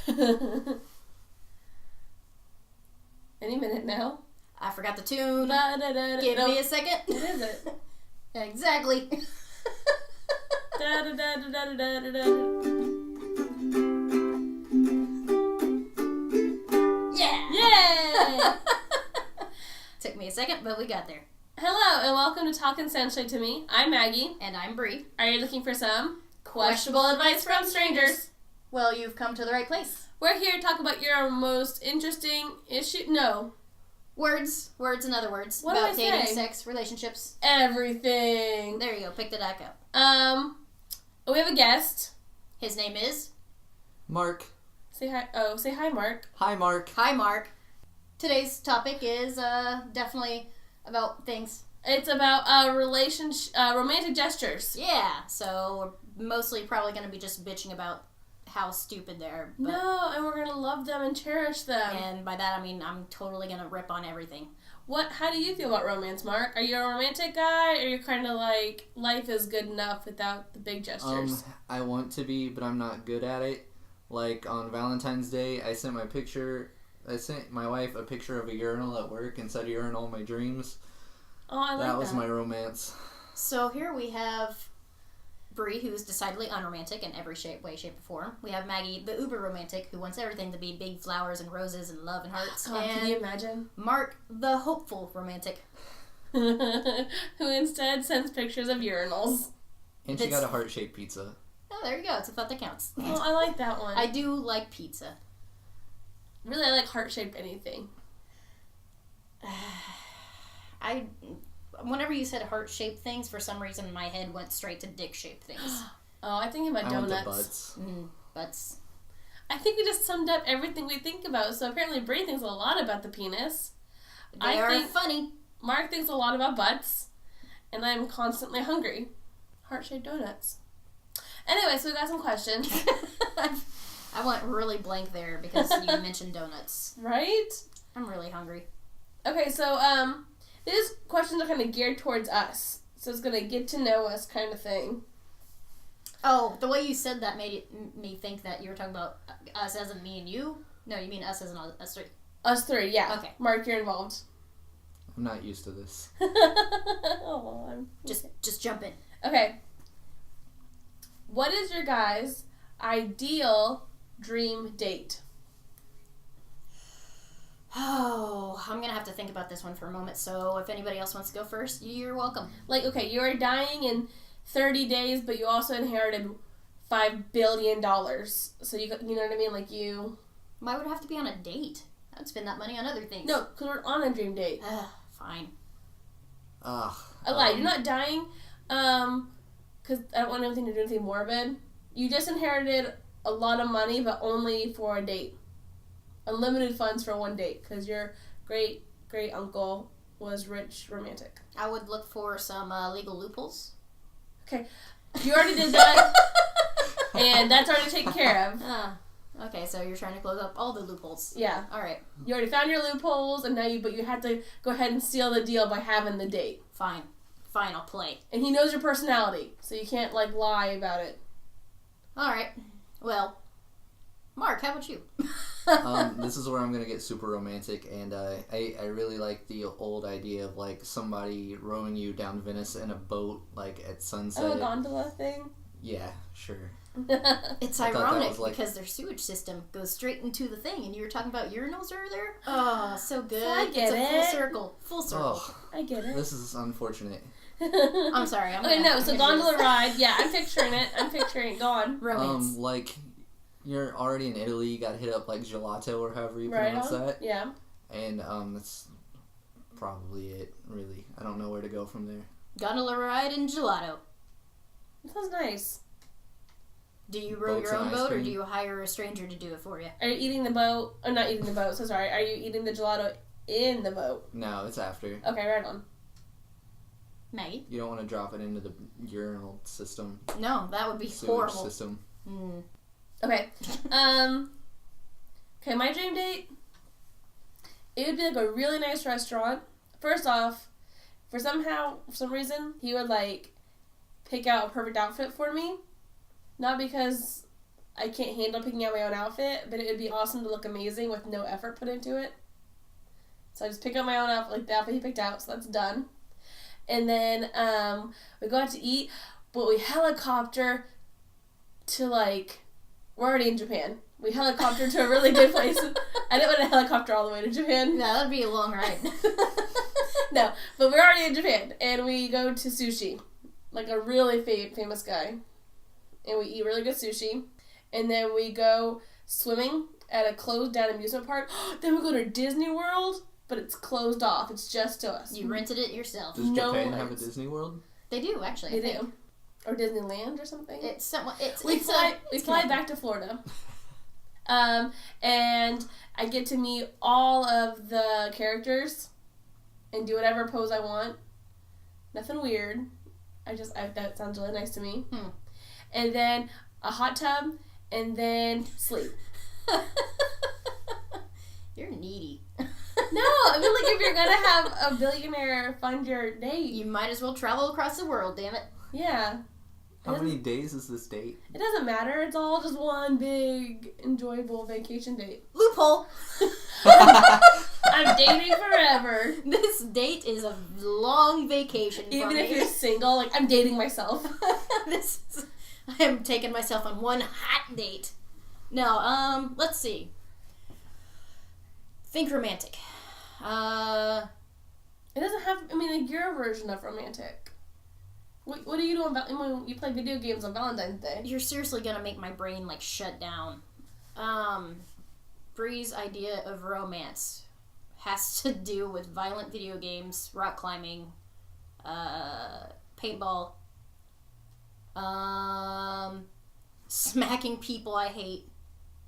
Any minute now. I forgot the tune. Give me a second. What is it? Exactly. Yeah. Yay! Took me a second, but we got there. Hello, and welcome to Consensually to Me. I'm Maggie. And I'm Bree. Are you looking for some questionable advice from strangers? Well, you've come to the right place. We're here to talk about your most interesting issue. No. Words and other words. What about did I dating, say? sex, relationships. Everything. There you go. Picked it back up. We have a guest. His name is Mark. Say hi. Oh, say hi, Mark. Hi, Mark. Hi, Mark. Today's topic is definitely about things. It's about romantic gestures. Yeah, so we're mostly probably going to be just bitching about how stupid they are. But, No, and we're gonna love them and cherish them. and by that I mean I'm totally going to rip on everything. How do you feel about romance, Mark? Are you a romantic guy, or are you kind of like life is good enough without the big gestures? I want to be, but I'm not good at it. Like on Valentine's Day, I sent my wife a picture of a urinal at work and said urinal my dreams. Oh, I like that. That was my romance. So here we have Bree, who's decidedly unromantic in every way, shape, or form. We have Maggie, the uber romantic, who wants everything to be big flowers and roses and love and hearts. God, and can you imagine? Mark, the hopeful romantic. Who instead sends pictures of urinals. And she got a heart-shaped pizza. Oh, there you go. It's a thought that counts. Oh, I like that one. I do like pizza. Really, I like heart-shaped anything. Whenever you said heart-shaped things, for some reason my head went straight to dick-shaped things. Oh, I think about donuts. I went to butts. Butts. I think we just summed up everything we think about. So apparently Bree thinks a lot about the penis. They are funny. Mark thinks a lot about butts. And I'm constantly hungry. Heart-shaped donuts. Anyway, so we got some questions. I went really blank there because you mentioned donuts. Right? I'm really hungry. Okay, so these questions are kind of geared towards us. So it's going to get to know us kind of thing. Oh, the way you said that made me think that you were talking about us as in me and you. No, you mean us as in us three. Us three, yeah. Okay. Mark, you're involved. I'm not used to this. Oh, Just jump in. Okay. What is your guys' ideal dream date? Oh, I'm going to have to think about this one for a moment. So if anybody else wants to go first, you're welcome. Like, okay, you are dying in 30 days, but you also inherited $5 billion. So you know what I mean? Like you... Why would it have to be on a date? I'd spend that money on other things. No, because we're on a dream date. Fine. I lied. You're not dying, because I don't want anything to do with anything morbid. You just inherited a lot of money, but only for a date. Unlimited funds for one date, because your great-great-uncle was rich romantic. I would look for some legal loopholes. Okay. You already did that, and that's already taken care of. Okay, so you're trying to close up all the loopholes. Yeah. All right. You already found your loopholes, and but you had to go ahead and seal the deal by having the date. Fine, I'll play. And he knows your personality, so you can't, lie about it. All right. Well, Mark, how about you? This is where I'm going to get super romantic, and I really like the old idea of, somebody rowing you down Venice in a boat, at sunset. Oh, a gondola thing? Yeah, sure. It's I thought ironic that was because their sewage system goes straight into the thing, and you were talking about urinals earlier? Oh, so good. So I get it's a it. Full circle. Oh, I get it. this is unfortunate. I'm sorry. So gondola ride. Yeah, I'm picturing it. Go on. Romance. You're already in Italy, you got hit up gelato or however you Right pronounce on. that. Yeah. And that's probably it, really. I don't know where to go from there. Gondola ride and gelato. That sounds nice. Do you row Boats your and own ice boat, or cream. do you hire a stranger to do it for you? Are you eating the boat? Oh, not eating the boat, so sorry. Are you eating the gelato in the boat? No, it's after. Okay, right on. Maggie? You don't want to drop it into the urinal system. No, that would be Sewage horrible. system. Okay. Okay, my dream date, it would be a really nice restaurant. First off, for some reason, he would pick out a perfect outfit for me. Not because I can't handle picking out my own outfit, but it would be awesome to look amazing with no effort put into it. So I just pick out my own outfit, like the outfit he picked out, so that's done. And then we go out to eat, but we helicopter to, like, we're already in Japan. We helicopter to a really good place. I didn't want to helicopter all the way to Japan. Yeah, that'd be a long ride. No, but we're already in Japan, and we go to sushi, like a really famous guy, and we eat really good sushi, and then we go swimming at a closed down amusement park. Then we go to Disney World, but it's closed off. It's just to us. You rented it yourself. Does Japan have a Disney World? They do, actually. They do. Or Disneyland or something. We fly back to Florida. And I get to meet all of the characters and do whatever pose I want. Nothing weird. That sounds really nice to me. And then a hot tub, and then sleep. You're needy. No, I mean, like, if you're gonna have a billionaire fund your date, you might as well travel across the world, damn it. Yeah. How many days is this date? It doesn't matter. It's all just one big, enjoyable vacation date. Loophole. I'm dating forever. This date is a long vacation for Even me. if you're single, like, I'm dating myself. I am taking myself on one hot date. No, let's see. Think romantic. It doesn't have, I mean, like, your version of romantic. What do you do when you play video games on Valentine's Day? You're seriously gonna make my brain, like, shut down. Bree's idea of romance has to do with violent video games, rock climbing, paintball, smacking people I hate.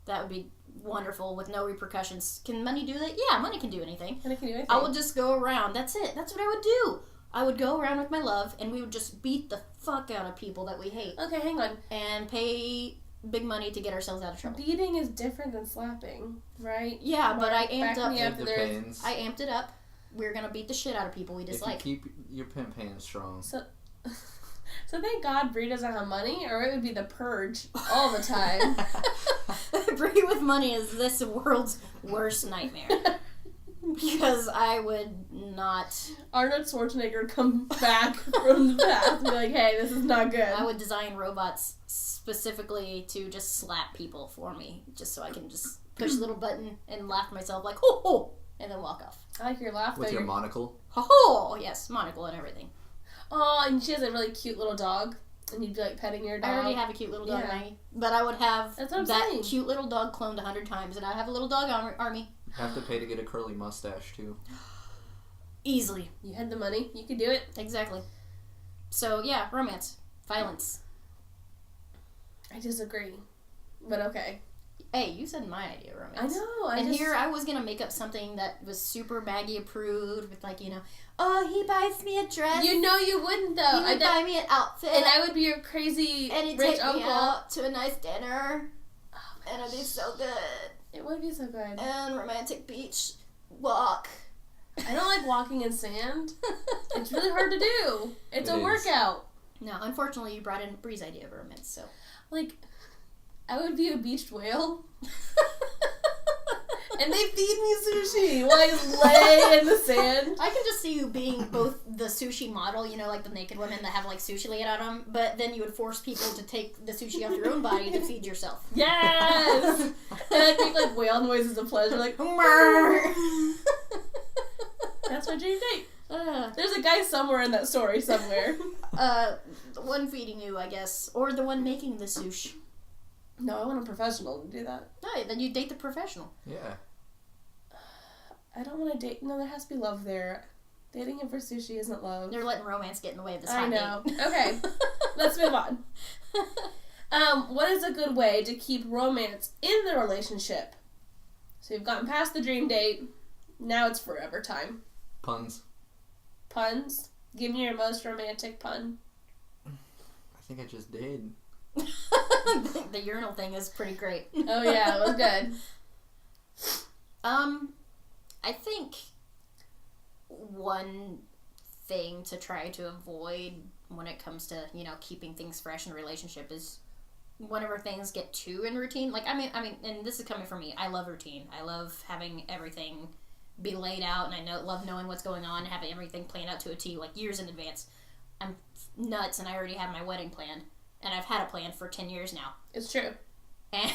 That would be wonderful with no repercussions. Can money do that? Yeah, money can do anything. Money can do anything. I would just go around. That's it. That's what I would do. I would go around with my love, and we would just beat the fuck out of people that we hate. Okay, hang on. And pay big money to get ourselves out of trouble. Beating is different than slapping, right? Yeah, but I amped up. It depends. I amped it up. We're gonna beat the shit out of people we dislike. If you keep your pimp hand strong. So thank God Brie doesn't have money, or it would be the purge all the time. Brie with money is this world's worst nightmare. Because I would not... Arnold Schwarzenegger come back from the past and be like, hey, this is not good. I would design robots specifically to just slap people for me. Just so I can just push a little button and laugh to myself like, ho ho! And then walk off. I like your laugh. With your monocle? Ho ho! Yes, monocle and everything. Oh, and she has a really cute little dog. And you'd be like petting your dog. I already have a cute little dog, Maggie. But I would have that cute little dog cloned 100 times, and I'd have a little dog army. Have to pay to get a curly mustache, too. Easily. You had the money. You could do it. Exactly. So, yeah, romance. Violence. I disagree. But okay. Hey, you said my idea of romance. I know. Here I was going to make up something that was super Maggie approved with, like, oh, he buys me a dress. You know you wouldn't, though. He would buy me an outfit. And I would be your crazy and he'd rich take uncle. me out to a nice dinner. Oh, and it'd be so good. It would be so good. And romantic beach walk. I don't like walking in sand. It's really hard to do. It's a workout. No, unfortunately, you brought in Bree's idea of romance, so. Like, I would be a beached whale. And they feed me sushi while I lay in the sand. I can just see you being both the sushi model, like the naked women that have like sushi laid out on them, but then you would force people to take the sushi off your own body to feed yourself. Yes! And I'd make like whale noises of pleasure, like, that's my dream date. There's a guy somewhere in that story somewhere. The one feeding you, I guess, or the one making the sushi. No, I want a professional to do that. No, then you date the professional. Yeah. I don't want to date. No, there has to be love there. Dating him for sushi isn't love. You're letting romance get in the way of this I hot know. date. Okay, let's move on. What is a good way to keep romance in the relationship? So you've gotten past the dream date. Now it's forever time. Puns. Puns? Give me your most romantic pun. I think I just did. The urinal thing is pretty great. Oh yeah, it was good. I think one thing to try to avoid when it comes to, keeping things fresh in a relationship is whenever things get too in routine, like, I mean, and this is coming from me, I love routine. I love having everything be laid out, and love knowing what's going on, having everything planned out to a T, like, years in advance. I'm nuts, and I already have my wedding planned, and I've had it planned for 10 years now. It's true. And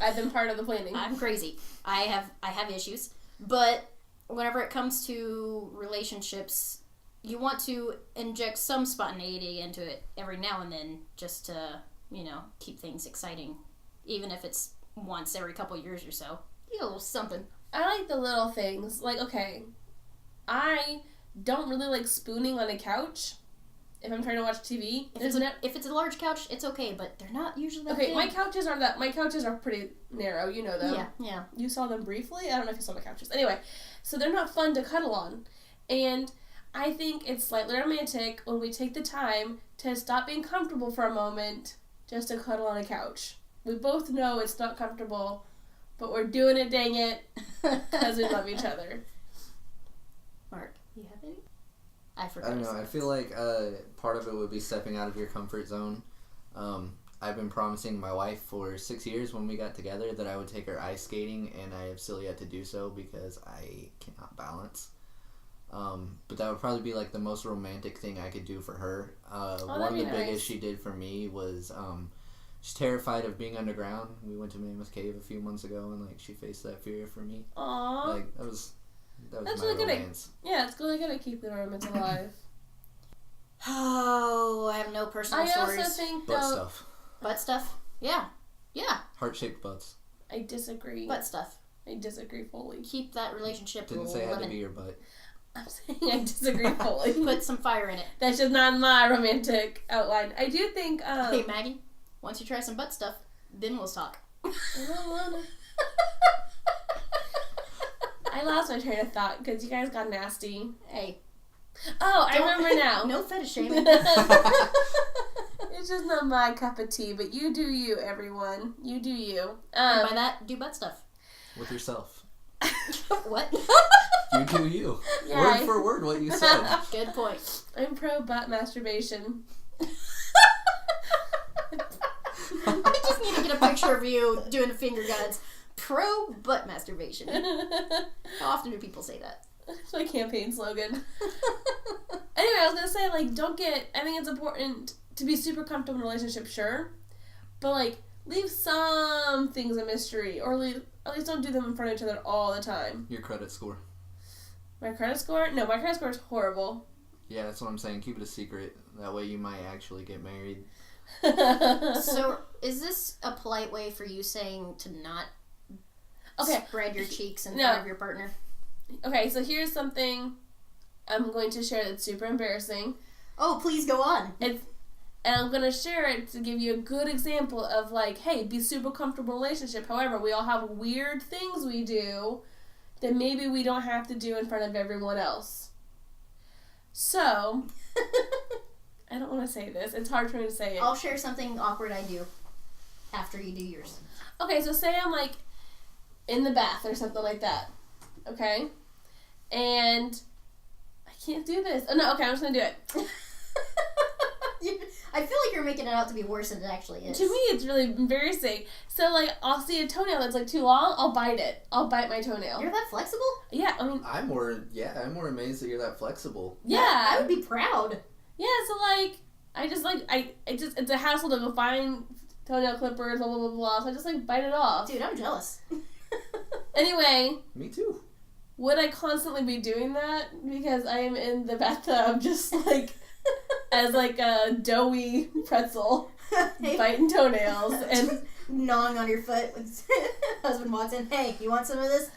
I've been part of the planning. I'm crazy. I have issues, but whenever it comes to relationships, you want to inject some spontaneity into it every now and then, just to, keep things exciting, even if it's once every couple years or so. A little something. I like the little things. Like, okay, I don't really like spooning on a couch if I'm trying to watch TV. If it's a large couch, it's okay, but they're not usually that big. My couches are pretty narrow, you know them. Yeah. You saw them briefly? I don't know if you saw my couches. Anyway, so they're not fun to cuddle on. And I think it's slightly romantic when we take the time to stop being comfortable for a moment just to cuddle on a couch. We both know it's not comfortable, but we're doing it, dang it, because we love each other. Mark, you have any? I forgot. I don't know. I feel like part of it would be stepping out of your comfort zone. I've been promising my wife for 6 years when we got together that I would take her ice skating, and I have still yet to do so because I cannot balance. But that would probably be like the most romantic thing I could do for her. One of the biggest she did for me was she's terrified of being underground. We went to Mammoth Cave a few months ago, and like she faced that fear for me. Aww. Like that was That's my really romance. It's really good at keeping the romance alive. Oh, I have no personal stories. I also think Butt stuff. Butt stuff? Yeah. Heart-shaped butts. I disagree. Butt stuff. I disagree fully. Keep that relationship Didn't say it had to be your butt. I'm saying I disagree fully. Put some fire in it. That's just not my romantic outline. I do think, Hey, Maggie, once you try some butt stuff, then we'll talk. I don't wanna. I lost my train of thought because you guys got nasty. Hey. Oh, I remember now. No fetish shaming. It's just not my cup of tea, but you do you, everyone. You do you. And by that, do butt stuff. With yourself. What? You do you. Yeah, word for word what you said. Good point. I'm pro butt masturbation. I just need to get a picture of you doing the finger guns. Pro butt masturbation. How often do people say that? That's my campaign slogan. Anyway, I was gonna say, like, I think it's important to be super comfortable in a relationship, sure, but, like, leave some things a mystery, or at least don't do them in front of each other all the time. Your credit score. My credit score? No, my credit score is horrible. Yeah, that's what I'm saying. Keep it a secret. That way you might actually get married. So, is this a polite way for you saying to not spread your cheeks in front of your partner? Okay, so here's something I'm going to share that's super embarrassing. Oh, please go on. And I'm going to share it to give you a good example of, like, hey, be super comfortable in a relationship. However, we all have weird things we do that maybe we don't have to do in front of everyone else. So, I don't want to say this. It's hard for me to say it. I'll share something awkward I do after you do yours. Okay, so say I'm, like, in the bath or something like that. Okay? And I can't do this. Oh, no, okay, I'm just going to do it. I feel like you're making it out to be worse than it actually is. To me, it's really embarrassing. So, like, I'll see a toenail that's, like, too long, I'll bite it. I'll bite my toenail. You're that flexible? Yeah, I mean... I'm more amazed that you're that flexible. Yeah. I would be proud. Yeah, so, like, it's a hassle to go find toenail clippers, blah, blah, blah, blah, so I just, like, bite it off. Dude, I'm jealous. Anyway. Me too. Would I constantly be doing that? Because I am in the bathtub just, like... as like a doughy pretzel, biting toenails and gnawing on your foot when husband walks in. Hey, you want some of this?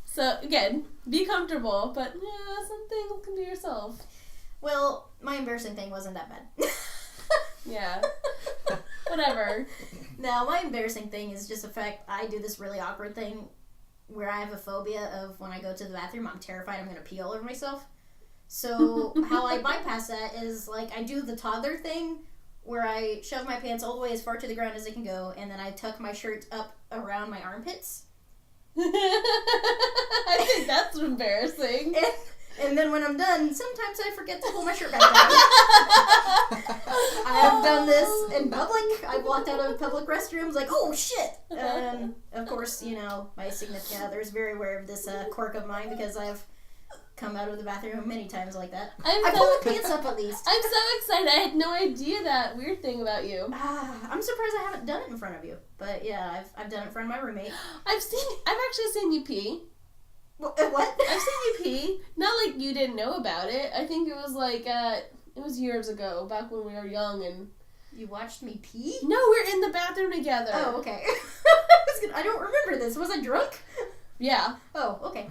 So again, be comfortable, but yeah, some things can do yourself. Well, my embarrassing thing wasn't that bad. Yeah. Whatever. No, my embarrassing thing is just the fact I do this really awkward thing where I have a phobia of when I go to the bathroom, I'm terrified I'm going to pee all over myself. So how I bypass that is, like, I do the toddler thing where I shove my pants all the way as far to the ground as they can go, and then I tuck my shirt up around my armpits. I think that's embarrassing. And then when I'm done, sometimes I forget to pull my shirt back down. I have done this in public. I've walked out of public restrooms like, oh shit! And of course, my significant other is very aware of this quirk of mine because I've come out of the bathroom many times like that. I pull the pants up at least. I'm so excited. I had no idea that weird thing about you. I'm surprised I haven't done it in front of you. But yeah, I've done it in front of my roommate. I've actually seen you pee. What? I've seen you pee. Not like you didn't know about it. I think it was like, it was years ago, back when we were young and... You watched me pee? No, we're in the bathroom together. Oh, okay. I don't remember this. Was I drunk? Yeah. Oh, okay.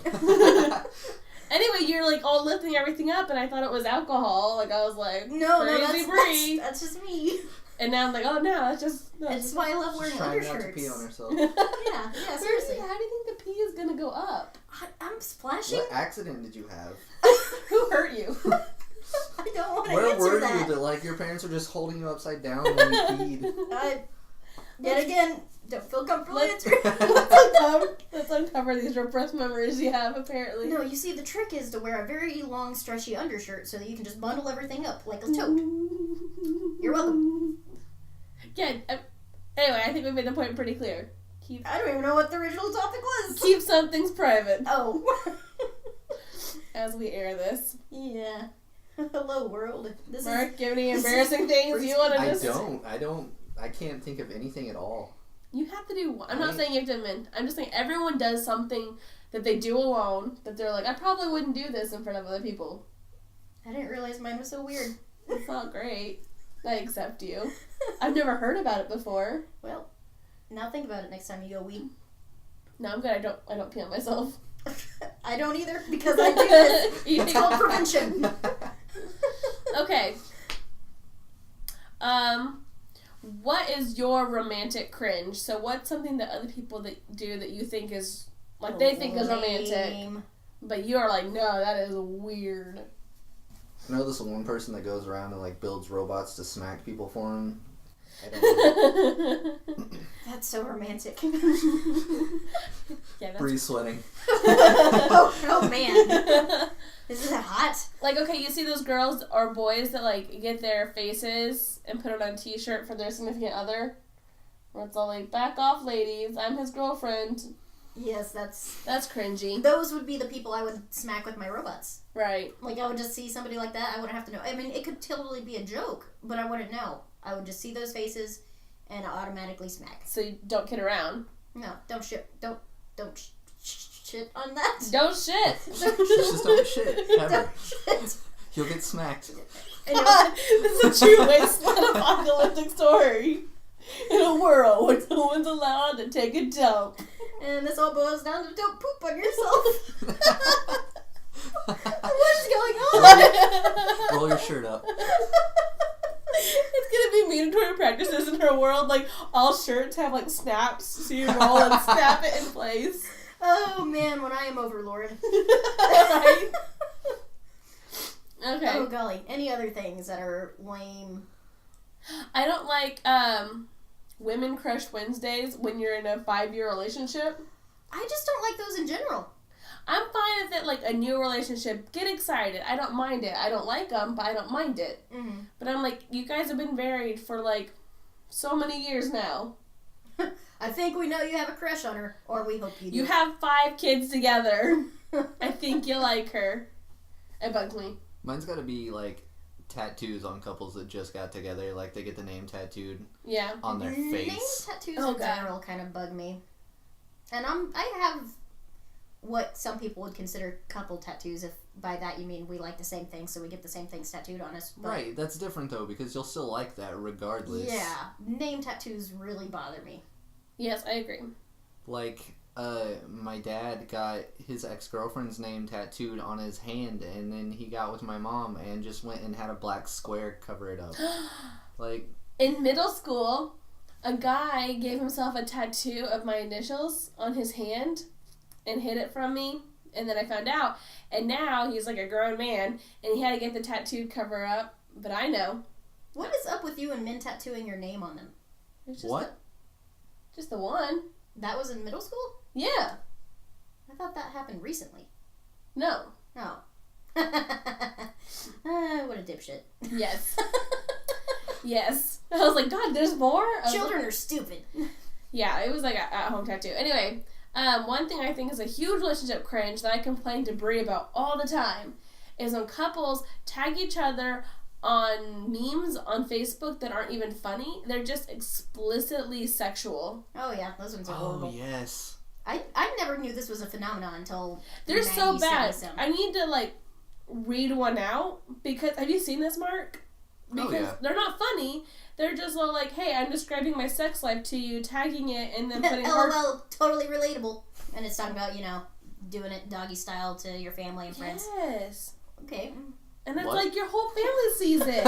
Anyway, you're like all lifting everything up, and I thought it was alcohol. Like I was like, no, that's just me. And now I'm like, oh no, that's just. That's why I love wearing undershirts. Trying not to pee on herself. Yeah, seriously. How do you think the pee is gonna go up? I'm splashing. What accident did you have? Who hurt you? I don't want to Where answer were that. you? That your parents were just holding you upside down when you peed. Yet again, don't feel comfortable answering. Let's uncover these repressed memories you have, apparently. No, you see, the trick is to wear a very long, stretchy undershirt so that you can just bundle everything up like a tote. You're welcome. Yeah, anyway, I think we made the point pretty clear. I don't even know what the original topic was. Keep some things private. Oh. As we air this. Yeah. Hello, world. Mark, give any embarrassing things you want to just... I can't think of anything at all. You have to do... I'm not saying you have to admit. I'm just saying everyone does something that they do alone that they're like, I probably wouldn't do this in front of other people. I didn't realize mine was so weird. It's not great. I accept you. I've never heard about it before. Well, now think about it next time you go wee. No, I'm good. I don't pee on myself. I don't either because I do this. It's called prevention. Okay. What is your romantic cringe? So what's something that other people that do that you think is like they think is romantic, but you are like, no, that is weird. I know this one person that goes around and like builds robots to smack people for him. I don't know. That's so romantic. Yeah, Bree's sweating. oh man. Is that hot? Like, okay, you see those girls or boys that like get their faces and put it on a t-shirt for their significant other? Where it's all like, back off ladies, I'm his girlfriend. Yes, that's cringy. Those would be the people I would smack with my robots. Right. Like, I would just see somebody like that, I wouldn't have to know. I mean, it could totally be a joke, but I wouldn't know. I would just see those faces and automatically smack. So you don't kid around. No, don't shit. Don't shit on that. Don't shit. Just don't shit. Ever. Don't shit. You'll get smacked. God, this is a true wasteland apocalyptic story. In a world where no one's allowed to take a dump. And this all boils down to don't poop on yourself. What is going on? Roll your shirt up. It's gonna be mandatory practices in her world. Like, all shirts have, like, snaps, so you roll and snap it in place. Oh, man, when I am overlord. Right? Okay. Oh, golly. Any other things that are lame? I don't like, Women Crush Wednesdays when you're in a 5-year relationship. I just don't like those in general. I'm fine with it, like, a new relationship. Get excited. I don't mind it. I don't like them, but I don't mind it. Mm-hmm. But I'm like, you guys have been married for, like, so many years now. I think we know you have a crush on her, or we hope you do. You have 5 kids together. I think you like her. It bugs me. Mine's gotta be, like, tattoos on couples that just got together. Like, they get the name tattooed on their face. Name tattoos in general kind of bug me. And I have what some people would consider couple tattoos, if by that you mean we like the same thing, so we get the same things tattooed on us. But right, that's different though, because you'll still like that regardless. Yeah, name tattoos really bother me. Yes, I agree. Like, my dad got his ex-girlfriend's name tattooed on his hand, and then he got with my mom and just went and had a black square cover it up. Like, in middle school, a guy gave himself a tattoo of my initials on his hand and hid it from me, and then I found out, and now he's like a grown man, and he had to get the tattoo cover up, but I know. What is up with you and men tattooing your name on them? It's just what? Just the one. That was in middle school? Yeah. I thought that happened recently. No. No. What a dipshit. Yes. Yes. I was like, God, there's more? Children are stupid. Yeah, it was like a at-home tattoo. Anyway, one thing I think is a huge relationship cringe that I complain to Brie about all the time is when couples tag each other on memes on Facebook that aren't even funny. They're just explicitly sexual. Oh, yeah. Those ones are horrible. Oh, yes. I never knew this was a phenomenon until... They're so bad. I need to, like, read one out because... Have you seen this, Mark? Because they're not funny. They're just all like, hey, I'm describing my sex life to you, tagging it, and then putting LOL, totally relatable. And it's talking about, doing it doggy style to your family and friends. Yes. Okay. And it's like your whole family sees it.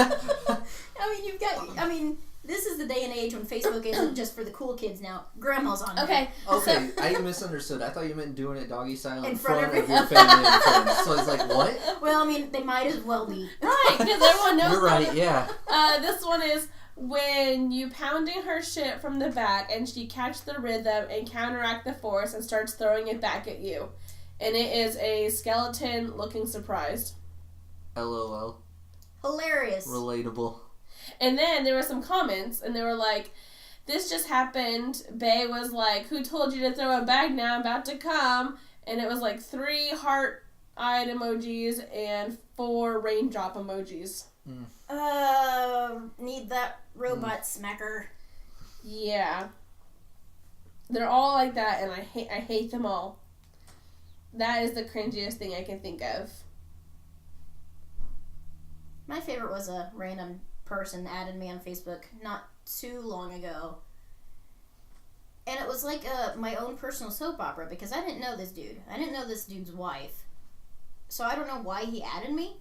This is the day and age when Facebook isn't just for the cool kids now. Grandma's on Okay. Okay, I misunderstood. I thought you meant doing it doggy style in front of your family and friends. So it's like, what? Well, they might as well be. Right, because everyone knows. You're right, yeah. This one is when you pounding her shit from the back and she catch the rhythm and counteract the force and starts throwing it back at you. And it is a skeleton looking surprised. LOL. Hilarious. Relatable. And then there were some comments, and they were like, this just happened. Bae was like, who told you to throw a bag now? I'm about to come. And it was like 3 heart-eyed emojis and 4 raindrop emojis. Need that robot smacker. Yeah. They're all like that, and I hate them all. That is the cringiest thing I can think of. My favorite was a random person added me on Facebook not too long ago. And it was like my own personal soap opera because I didn't know this dude. I didn't know this dude's wife. So I don't know why he added me.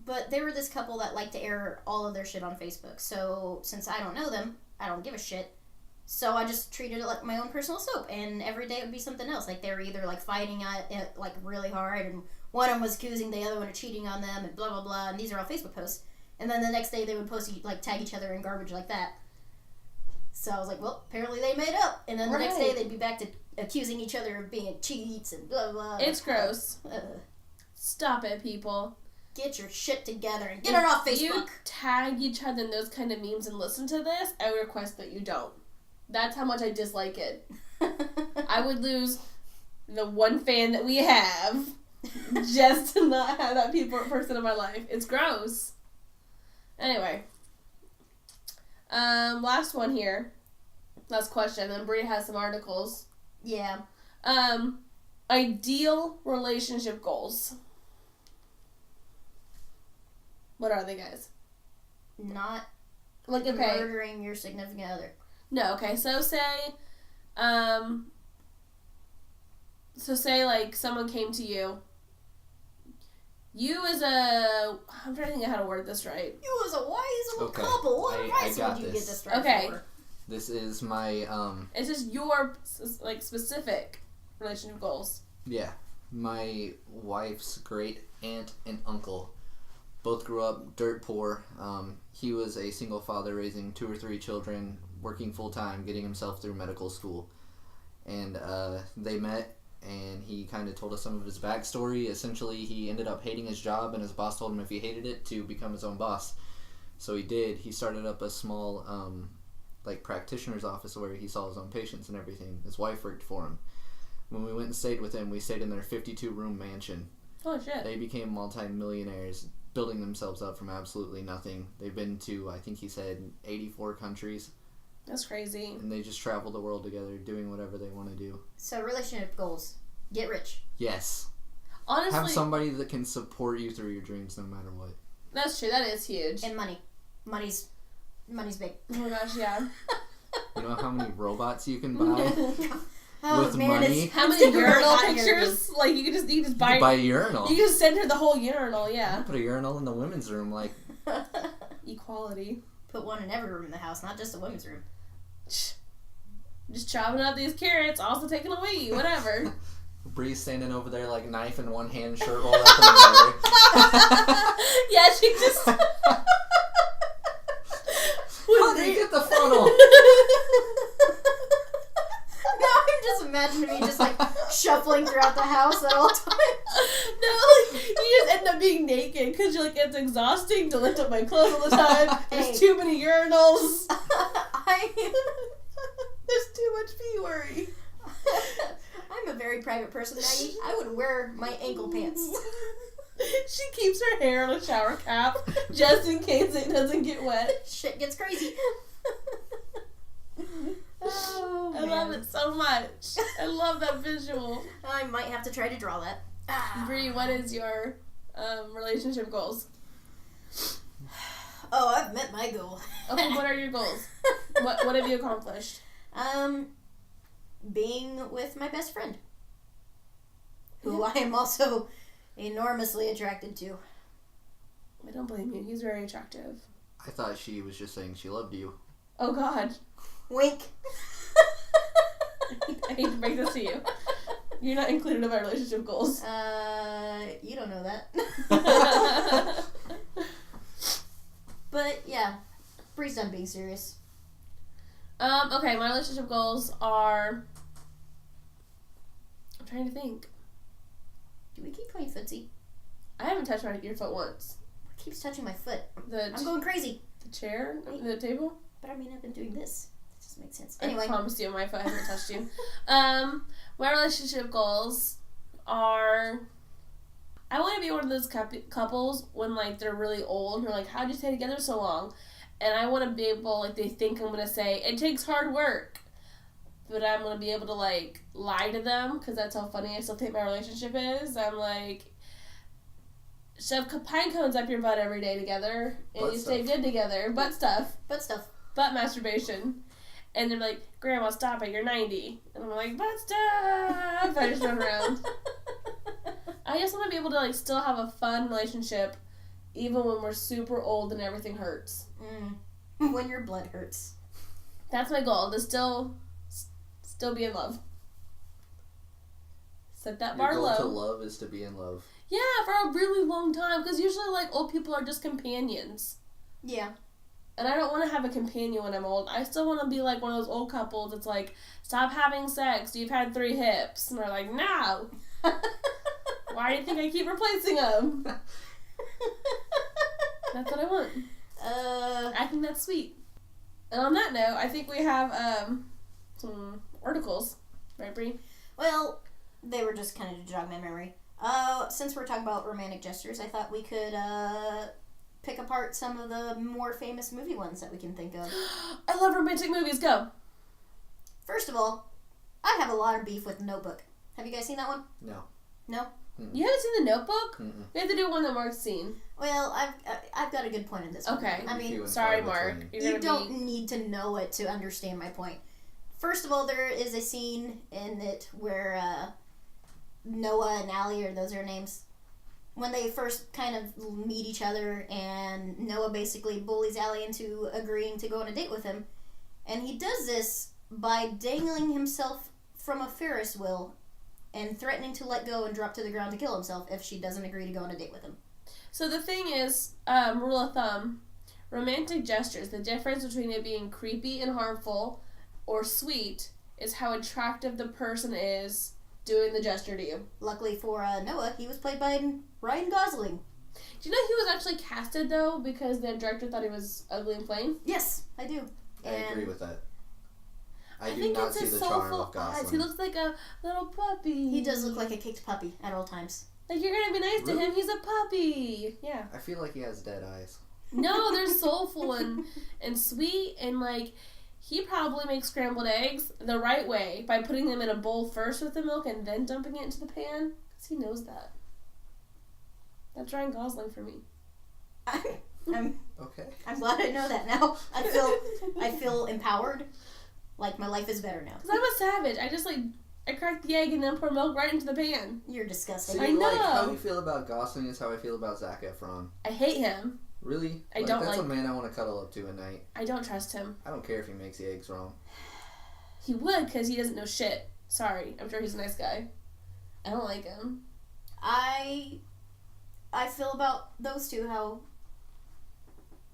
But they were this couple that liked to air all of their shit on Facebook. So since I don't know them, I don't give a shit. So I just treated it like my own personal soap. And every day it would be something else. Like they were either like fighting it like really hard, and one of them was accusing the other one of cheating on them and blah blah blah. And these are all Facebook posts. And then the next day they would post, like, tag each other in garbage like that. So I was like, well, apparently they made up. And then the next day they'd be back to accusing each other of being cheats and blah, blah. It's gross. Stop it, people. Get your shit together and get it off Facebook. If you tag each other in those kind of memes and listen to this, I would request that you don't. That's how much I dislike it. I would lose the one fan that we have just to not have that person in my life. It's gross. Anyway, last one here. Last question. Then Bria has some articles. Yeah. Ideal relationship goals. What are they, guys? Not like murdering your significant other. No. Okay. So say like someone came to you. You as I'm trying to think of how to word this right. You as a wise old couple. What advice would you get this right for? This is my It's just your like specific relationship goals. Yeah, my wife's great aunt and uncle both grew up dirt poor. He was a single father raising 2 or 3 children, working full time, getting himself through medical school, and they met. And he kind of told us some of his backstory. Essentially, he ended up hating his job, and his boss told him if he hated it, to become his own boss. So he did. He started up a small, practitioner's office where he saw his own patients and everything. His wife worked for him. When we went and stayed with him, we stayed in their 52-room mansion. Oh, shit. They became multi-millionaires, building themselves up from absolutely nothing. They've been to, I think he said, 84 countries. That's crazy. And they just travel the world together, doing whatever they want to do. So, relationship goals. Get rich. Yes. Honestly, have somebody that can support you through your dreams no matter what. That's true. That is huge. And money. Money's big. Oh my gosh, yeah. You know how many robots you can buy? With money? How many urinal pictures? Like, you can just buy... You buy a urinal. You can just send her the whole urinal, yeah. Put a urinal in the women's room, like... Equality. Put one in every room in the house, not just the women's room. Just chopping up these carrots, also taking a wee, whatever. Bree's standing over there, like, knife in one hand, shirt rolled up in the other. Yeah, she just... How did you get the funnel? Now I'm just imagining me just, like, shuffling throughout the house at all times. like, you just end up being naked because you're like, it's exhausting to lift up my clothes all the time. There's too many urinals. There's too much pee worry. I'm a very private person, Maggie. I would wear my ankle pants. She keeps her hair on a shower cap just in case it doesn't get wet. Shit gets crazy. Oh, I love it so much. I love that visual. I might have to try to draw that. Bree, what is your relationship goals? Oh, I've met my goal. Okay, what are your goals? What have you accomplished? Being with my best friend, who I am also enormously attracted to. I don't blame you. He's very attractive. I thought she was just saying she loved you. Oh, God. Wink. I hate to break this to you. You're not included in my relationship goals. You don't know that. But, yeah. Bree's done being serious. Okay, my relationship goals are... I'm trying to think. Do we keep playing footsie? I haven't touched your foot once. What keeps touching my foot? I'm going crazy. The chair? The table? But I mean, I've been doing this. It doesn't make sense. Anyway. Anyway. I promise you my foot hasn't touched you. My relationship goals are... I want to be one of those couples when, like, they're really old and they're like, how'd you stay together so long? And I want to be able, like, they think I'm going to say, it takes hard work. But I'm going to be able to, like, lie to them because that's how funny I still think my relationship is. I'm like, shove pine cones up your butt every day together and Butt you stuff. stay good together. Butt stuff. Butt Masturbation. And they're like, Grandma, stop it, you're 90. And I'm like, butt stuff. I just run around. I just want to be able to, like, still have a fun relationship even when we're super old and everything hurts. When your blood hurts. That's my goal, to still be in love. Set that bar Your low. goal to love is to be in love. Yeah, for a really long time, because usually, like, old people are just companions. Yeah. And I don't want to have a companion when I'm old. I still want to be like one of those old couples that's like, stop having sex, you've had 3 hips. And they're like, no. Why do you think I keep replacing them? That's what I want. I think that's sweet. And on that note, I think we have some articles. Right, Bree? Well, they were just kind of to jog my memory. Since we're talking about romantic gestures, I thought we could pick apart some of the more famous movie ones that we can think of. I love romantic movies. Go. First of all, I have a lot of beef with The Notebook. Have you guys seen that one? No. No? You haven't seen The Notebook? Mm-mm. We have to do one that Mark's seen. Well, I've got a good point in this one. Okay. I mean, sorry, Mark. You don't need to know it to understand my point. First of all, there is a scene in it where Noah and Allie, or those are their names, when they first kind of meet each other, and Noah basically bullies Allie into agreeing to go on a date with him. And he does this by dangling himself from a Ferris wheel and threatening to let go and drop to the ground to kill himself if she doesn't agree to go on a date with him. So the thing is, rule of thumb, romantic gestures, the difference between it being creepy and harmful or sweet is how attractive the person is doing the gesture to you. Luckily for Noah, he was played by Ryan Gosling. Do you know he was actually casted, though, because the director thought he was ugly and plain? Yes, I do. I agree with that. I do think not it's see his the charm soulful of Gosling. eyes. He looks like a little puppy. He does look like a kicked puppy at all times. Like, you're gonna be nice to him. He's a puppy. Yeah. I feel like he has dead eyes. No, they're soulful and sweet, and, like, he probably makes scrambled eggs the right way by putting them in a bowl first with the milk and then dumping it into the pan, because he knows that. That's Ryan Gosling for me. I'm Okay. I'm glad I know that now. I feel empowered. Like my life is better now. Because I'm a savage. I crack the egg and then pour milk right into the pan. You're disgusting. See, I know. like, how you feel about Gosling is how I feel about Zac Efron. I hate him. Really? That's a man I want to cuddle up to at night. I don't trust him. I don't care if he makes the eggs wrong. He would, because he doesn't know shit. Sorry. I'm sure he's a nice guy. I don't like him. I feel about those two how...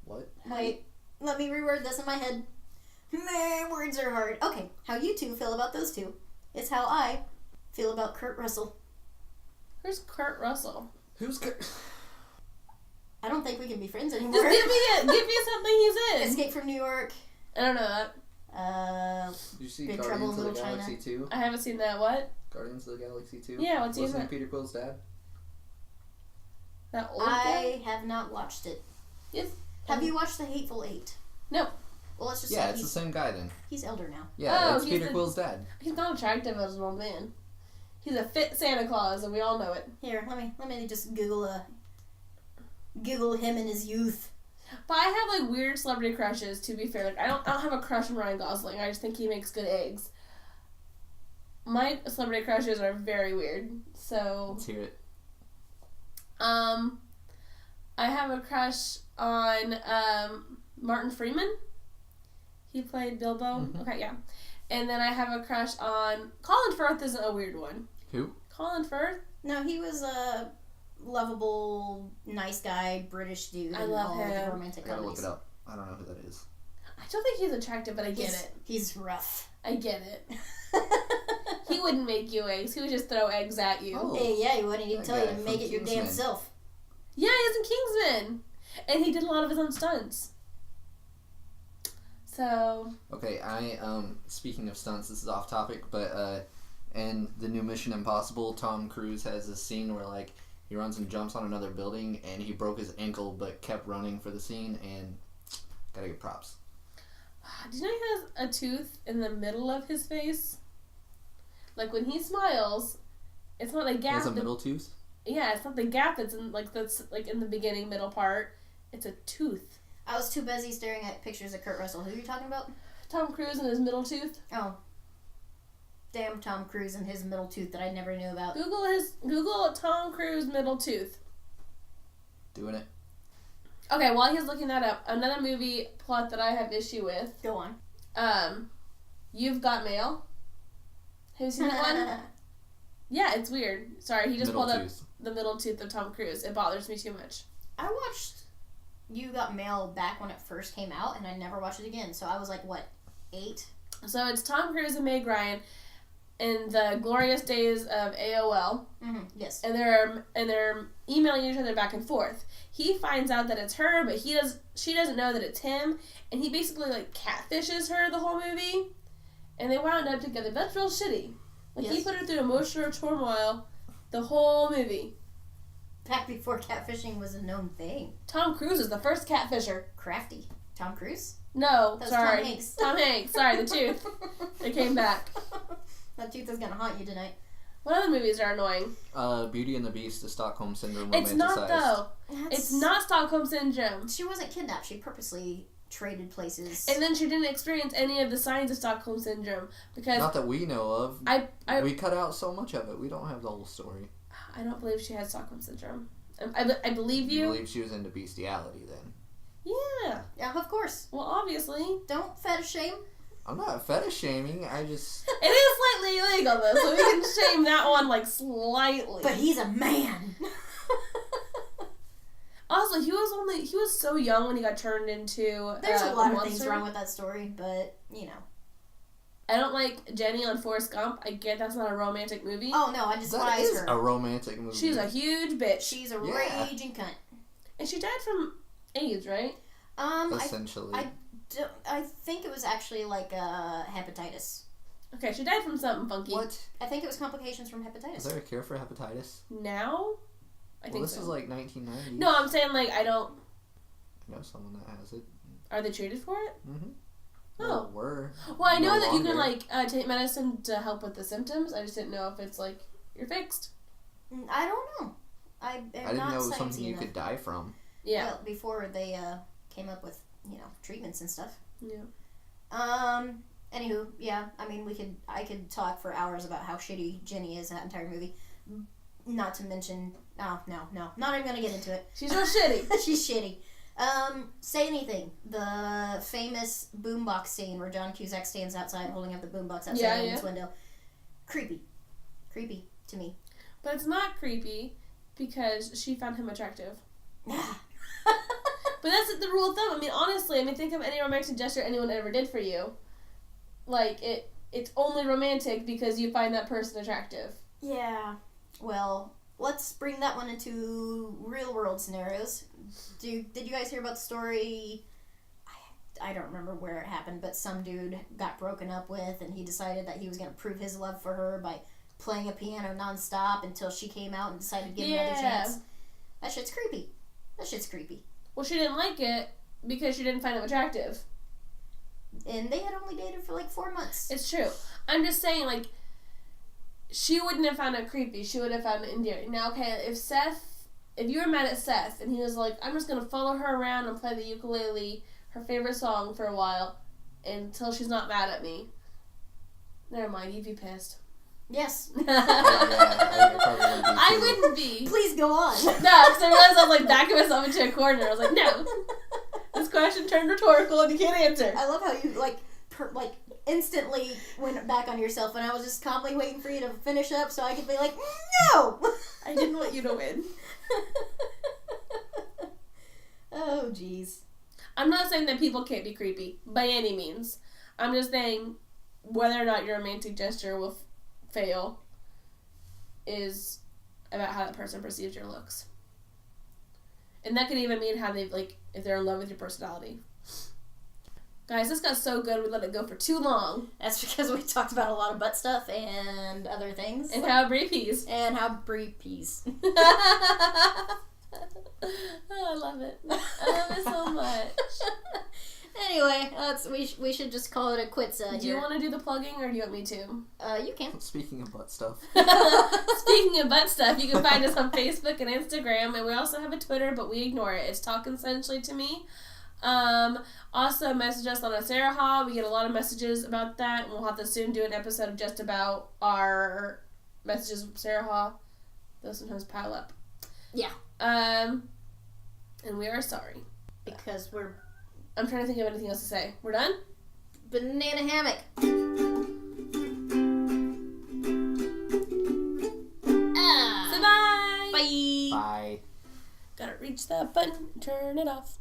What? Wait, let me reword this in my head. My words are hard. Okay, how you two feel about those two is how I feel about Kurt Russell. Where's Kurt Russell? Who's Kurt? I don't think we can be friends anymore. Just give me something he's in. Escape from New York. I don't know that. Did you see Big Guardians Trouble of in the Little Galaxy China. 2? I haven't seen that. What? Guardians of the Galaxy 2? Yeah, what's he in Wasn't that? Peter Quill's dad? That old I have not watched it. Yes. Have you watched The Hateful Eight? No. Well, let's just Yeah, say it's the same guy then. he's elder now. Yeah, Oh, it's he's Peter the- Quill's dad. He's not attractive as an old man. He's a fit Santa Claus, and we all know it. Here, let me just Google him in his youth. But I have like weird celebrity crushes. To be fair, like I don't have a crush on Ryan Gosling. I just think he makes good eggs. My celebrity crushes are very weird. So Let's hear it. I have a crush on Martin Freeman. He played Bilbo. Mm-hmm. Okay, yeah. And then I have a crush on Colin Firth. Isn't a weird one. Who? Colin Firth. No, he was a lovable, nice guy, British dude. I in love all him. The romantic I gotta look comedies. it up. I don't know who that is. I don't think he's attractive, but I get it. He's rough. I get it. He wouldn't make you eggs. He would just throw eggs at you. Oh. Hey, yeah, he wouldn't. He'd That tell you guy to from make it your damn Kingsman. self. Yeah, he's in Kingsman. And he did a lot of his own stunts. So, Okay, speaking of stunts, this is off topic, but in the new Mission Impossible, Tom Cruise has this scene where like he runs and jumps on another building and he broke his ankle but kept running for the scene, and gotta give props. did you know he has a tooth in the middle of his face? Like when he smiles, it's not a He gap. has a middle tooth? Yeah, it's not the gap that's in in the beginning middle part. It's a tooth. I was too busy staring at pictures of Kurt Russell. Who are you talking about? Tom Cruise and his middle tooth. Oh. Damn Tom Cruise and his middle tooth that I never knew about. Google Tom Cruise middle tooth. Doing it. Okay, while he's looking that up, another movie plot that I have issue with. Go on. You've Got Mail. Have you seen that one? Yeah, it's weird. Sorry, he just Middle pulled tooth. up the middle tooth of Tom Cruise. It bothers me too much. I watched You Got Mail back when it first came out, and I never watched it again. So I was like, what, 8? So it's Tom Cruise and Meg Ryan in the glorious days of AOL. Mm-hmm. Yes. And they're emailing each other back and forth. He finds out that it's her, but she doesn't know that it's him, and he basically like catfishes her the whole movie, and they wound up together. That's real shitty. Like he Yes. put her through emotional turmoil the whole movie. Back before catfishing was a known thing. Tom Cruise is the first catfisher. Crafty. Tom Cruise? No, That was sorry. Tom Hanks. Tom Hanks. Sorry, the tooth. It came back. That tooth is gonna haunt you tonight. What other movies are annoying? Beauty and the Beast, the Stockholm Syndrome It's not romanticized. though. It's not Stockholm Syndrome. She wasn't kidnapped. She purposely traded places. And then she didn't experience any of the signs of Stockholm Syndrome because Not that we know of. I We cut out so much of it. We don't have the whole story. I don't believe she had Stockholm Syndrome. I believe You you. believe she was into bestiality then? Yeah. Yeah, of course. Well, obviously. Don't fetish shame. I'm not fetish shaming. I just It is slightly illegal though, so we can shame that one like slightly. But he's a man. Also, he was so young when he got turned into There's a lot of monster. things wrong with that story, but you know. I don't like Jenny on Forrest Gump. I get that's not a romantic movie. Oh no, I that despise is her. a romantic movie. She's a huge bitch. She's a Yeah. raging cunt. And she died from AIDS, right? Essentially. I think it was actually like hepatitis. Okay, she died from something funky. What? I think it was complications from Is hepatitis. there a cure for hepatitis? Now? I Well, think this so. is like 1990. No, I'm saying like I don't. I know someone that has it. Are they treated for it? Mm-hmm. Oh. Well, were. Well, I know No that you can longer. like take medicine to help with the symptoms. I just didn't know if it's like you're fixed. I don't know. I didn't not know it was sciencey something you enough. could die from. Yeah. Well, before they came up with treatments and stuff. Yeah. Anywho, yeah. I mean, I could talk for hours about how shitty Jenny is in that entire movie. Not to mention, no, not even gonna get into it. She's real shitty. She's shitty. Say Anything. The famous boombox scene where John Cusack stands outside holding up the boombox outside his window. Creepy to me. But it's not creepy because she found him attractive. But that's the rule of thumb. I mean, honestly, think of any romantic gesture anyone ever did for you. Like, it's only romantic because you find that person attractive. Yeah. Well, let's bring that one into real world scenarios. Did you guys hear about the story? I don't remember where it happened, but some dude got broken up with, and he decided that he was going to prove his love for her by playing a piano nonstop until she came out and decided to give him another chance. That shit's creepy. Well, she didn't like it because she didn't find him attractive. And they had only dated for 4 months. It's true. I'm just saying, she wouldn't have found it creepy. She would have found it endearing. Now, okay, if you were mad at Seth, and he was like, I'm just going to follow her around and play the ukulele, her favorite song, for a while, until she's not mad at me. Never mind, you'd be pissed. Yes. I wouldn't be. Please go on. No, because I realized I was backing myself into a corner. I was like, no. This question turned rhetorical and you can't answer. I love how you, instantly went back on yourself, and I was just calmly waiting for you to finish up so I could be like, no! I didn't want you to win. Oh, jeez. I'm not saying that people can't be creepy, by any means. I'm just saying whether or not your romantic gesture will fail is about how that person perceives your looks. And that could even mean how they, if they're in love with your personality. Guys, this got so good we let it go for too long. That's because we talked about a lot of butt stuff and other things. And how Brie pees. Oh, I love it. I love it so much. Anyway, we should just call it a quits. Do you want to do the plugging, or do you want me to? You can. Speaking of butt stuff. Speaking of butt stuff, you can find us on Facebook and Instagram, and we also have a Twitter, but we ignore it. It's TalkConsensually Also, message us on our Sarah Ha. We get a lot of messages about that, and we'll have to soon do an episode just about our messages from Sarah Ha. Those sometimes pile up. Yeah. And we are sorry. Because I'm trying to think of anything else to say. We're done? Banana hammock. So bye! Bye! Bye. Gotta reach that button, turn it off.